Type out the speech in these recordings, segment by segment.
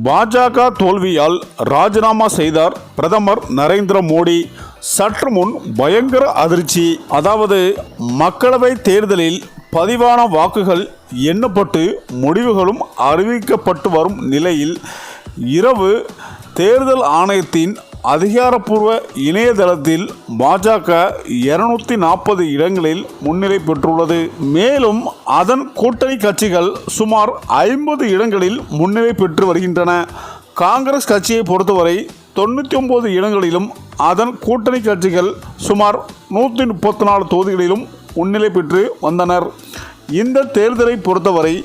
பாஜக தோல்வியால் ராஜினாமா செய்தார் பிரதமர் நரேந்திர மோடி. சற்று முன் பயங்கர அதிர்ச்சி. அதாவது மக்களவை தேர்தலில் பதிவான வாக்குகள் எண்ணப்பட்டு முடிவுகளும் அறிவிக்கப்பட்டு வரும் நிலையில் இரவு தேர்தல் ஆணையத்தின் அதிகாரப்பூர்வ இணையதளத்தில் பாஜக 240 இடங்களில் முன்னிலை பெற்றுள்ளது. மேலும் அதன் கூட்டணி கட்சிகள் சுமார் 50 இடங்களில் முன்னிலை பெற்று வருகின்றன. காங்கிரஸ் கட்சியை பொறுத்தவரை 99 இடங்களிலும் அதன் கூட்டணி கட்சிகள் சுமார் 134 தொகுதிகளிலும் முன்னிலை பெற்று வந்தனர். இந்த தேர்தலை பொறுத்தவரை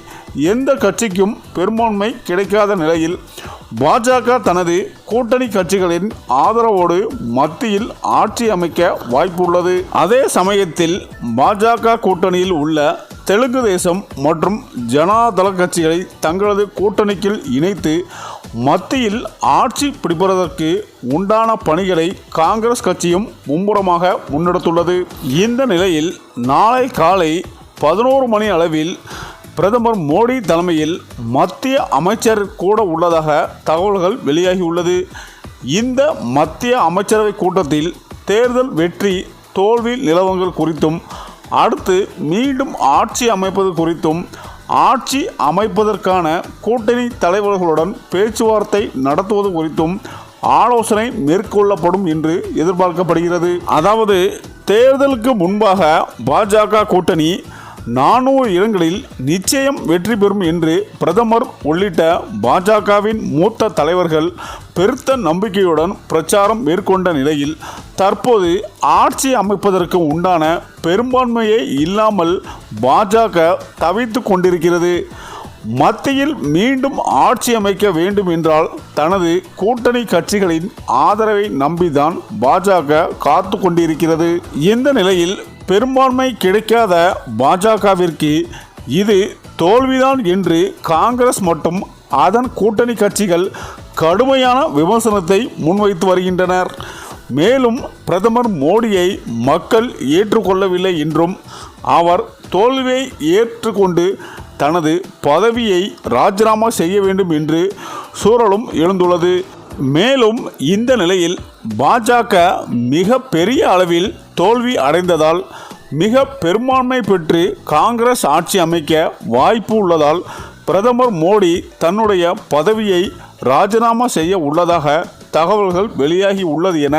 எந்த கட்சிக்கும் பெரும்பான்மை கிடைக்காத நிலையில் பாஜக தனது கூட்டணி கட்சிகளின் ஆதரவோடு மத்தியில் ஆட்சி அமைக்க வாய்ப்புள்ளது. அதே சமயத்தில் பாஜக கூட்டணியில் உள்ள தெலுங்கு தேசம் மற்றும் ஜனதாதள கட்சிகளை தங்களது கூட்டணிக்குள் இணைத்து மத்தியில் ஆட்சி பிடிப்பதற்கு உண்டான பணிகளை காங்கிரஸ் கட்சியும் மும்முரமாக முன்னெடுத்துள்ளது. இந்த நிலையில் நாளை காலை 11 மணி அளவில் பிரதமர் மோடி தலைமையில் மத்திய அமைச்சர் கூட உள்ளதாக தகவல்கள் வெளியாகியுள்ளது. இந்த மத்திய அமைச்சரவை கூட்டத்தில் தேர்தல் வெற்றி தோல்வி நிலவரங்கள் குறித்தும் அடுத்து மீண்டும் ஆட்சி அமைப்பது குறித்தும் ஆட்சி அமைப்பதற்கான கூட்டணி தலைவர்களுடன் பேச்சுவார்த்தை நடத்துவது குறித்தும் ஆலோசனை மேற்கொள்ளப்படும் என்று எதிர்பார்க்கப்படுகிறது. அதாவது தேர்தலுக்கு முன்பாக பாஜக கூட்டணி 400 இடங்களில் நிச்சயம் வெற்றி பெறும் என்று பிரதமர் உள்ளிட்ட பாஜகவின் மூத்த தலைவர்கள் பெருத்த நம்பிக்கையுடன் பிரச்சாரம் மேற்கொண்ட நிலையில் தற்போது ஆட்சி அமைப்பதற்கு உண்டான பெரும்பான்மையே இல்லாமல் பாஜக தவித்து கொண்டிருக்கிறது. மத்தியில் மீண்டும் ஆட்சி அமைக்க வேண்டும் என்றால் தனது கூட்டணி கட்சிகளின் ஆதரவை நம்பிதான் பாஜக காத்து கொண்டிருக்கிறது. இந்த நிலையில் பெரும்பான்மை கிடைக்காத பாஜகவிற்கு இது தோல்விதான் என்று காங்கிரஸ் மற்றும் அதன் கூட்டணி கட்சிகள் கடுமையான விமர்சனத்தை முன்வைத்து வருகின்றனர். மேலும் பிரதமர் மோடியை மக்கள் ஏற்றுக்கொள்ளவில்லை என்றும் அவர் தோல்வியை ஏற்றுக்கொண்டு தனது பதவியை ராஜினாமா செய்ய வேண்டும் என்று சூழலும் எழுந்துள்ளது. மேலும் இந்த நிலையில் பாஜக மிக பெரிய அளவில் தோல்வி அடைந்ததால் மிக பெரும்பான்மை பெற்று காங்கிரஸ் ஆட்சி அமைக்க வாய்ப்பு உள்ளதால் பிரதமர் மோடி தன்னுடைய பதவியை ராஜினாமா செய்ய உள்ளதாக தகவல்கள் வெளியாகி உள்ளது என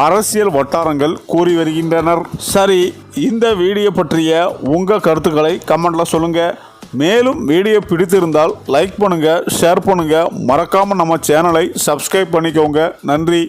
அரசியல் வட்டாரங்கள் கூறி வருகின்றனர். சரி, இந்த வீடியோ பற்றிய உங்கள் கருத்துக்களை கமெண்ட்டில் சொல்லுங்கள். மேலும் வீடியோ பிடித்திருந்தால் லைக் பண்ணுங்கள், ஷேர் பண்ணுங்கள், மறக்காமல் நம்ம சேனலை சப்ஸ்கிரைப் பண்ணிக்கோங்க. நன்றி.